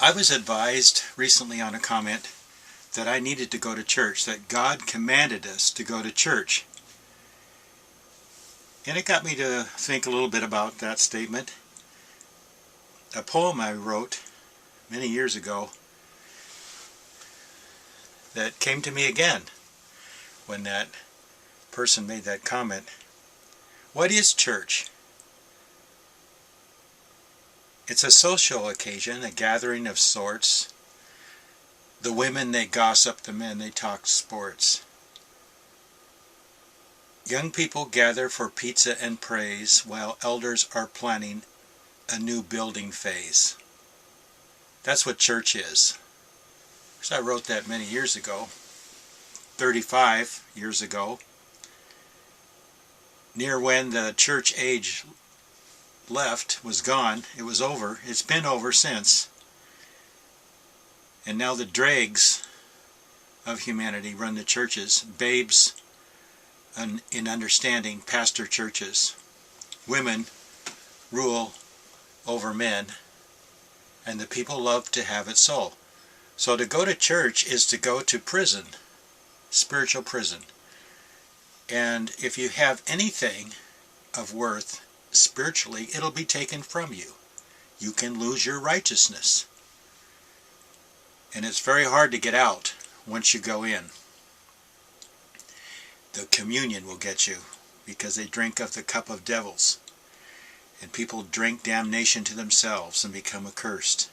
I was advised recently on a comment that I needed to go to church, that God commanded us to go to church. And it got me to think a little bit about that statement. A poem I wrote many years ago that came to me again when that person made that comment. What is church? It's a social occasion, a gathering of sorts. The women, they gossip, the men, they talk sports. Young people gather for pizza and praise, while elders are planning a new building phase. That's what church is. So I wrote that many years ago, 35 years ago, near when the church age was gone. It was over. It's been over since. And now the dregs of humanity run the churches. Babes in understanding pastor churches. Women rule over men. And the people love to have it so. So to go to church is to go to prison. Spiritual prison. And if you have anything of worth spiritually, it'll be taken from you. You can lose your righteousness. And it's very hard to get out once you go in. The communion will get you, because they drink of the cup of devils. And people drink damnation to themselves and become accursed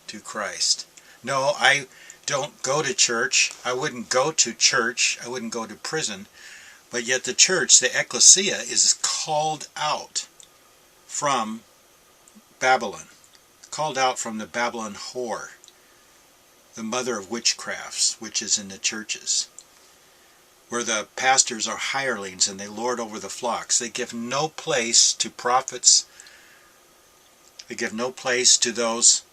to Christ. No, I don't go to church. I wouldn't go to church. I wouldn't go to prison. But yet the church, the ecclesia, is called out from Babylon. Called out from the Babylon whore. The mother of witchcrafts, which is in the churches. Where the pastors are hirelings and they lord over the flocks. They give no place to prophets. They give no place to those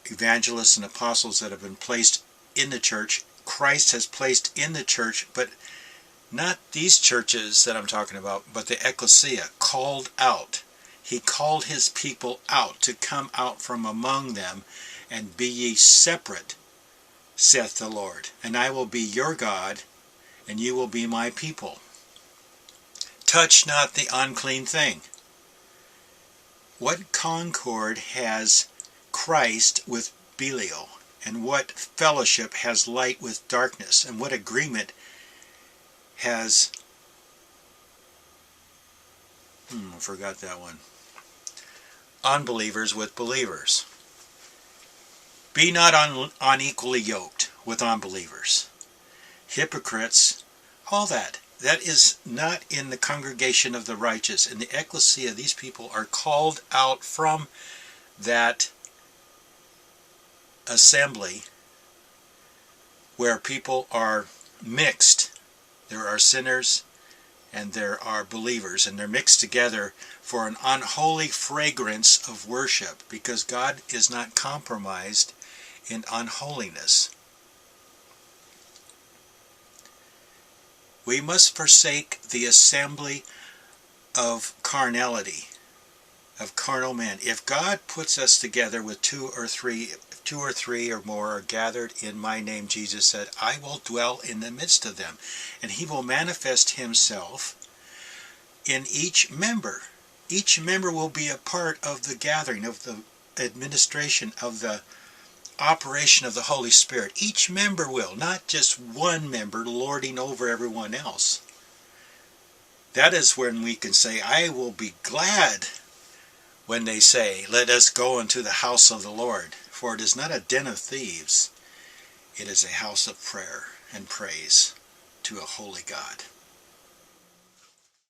evangelists and apostles that have been placed in the church. Christ has placed in the church, but not these churches that I'm talking about, but the ecclesia, called out. He called his people out to come out from among them, and be ye separate, saith the Lord. And I will be your God, and you will be my people. Touch not the unclean thing. What concord has Christ with Belial? And what fellowship has light with darkness? And what agreement has, I forgot that one, unbelievers with believers? Be not unequally yoked with unbelievers. Hypocrites, all that. That is not in the congregation of the righteous. In the ecclesia, these people are called out from that assembly where people are mixed. There are sinners and there are believers, and they're mixed together for an unholy fragrance of worship, because God is not compromised in unholiness. We must forsake the assembly of carnality, of carnal men. If God puts us together with two or three or more are gathered in my name, Jesus said, I will dwell in the midst of them. And he will manifest himself in each member. Each member will be a part of the gathering, of the administration, of the operation of the Holy Spirit. Each member will, not just one member lording over everyone else. That is when we can say, I will be glad when they say, let us go into the house of the Lord. For it is not a den of thieves, it is a house of prayer and praise to a holy God.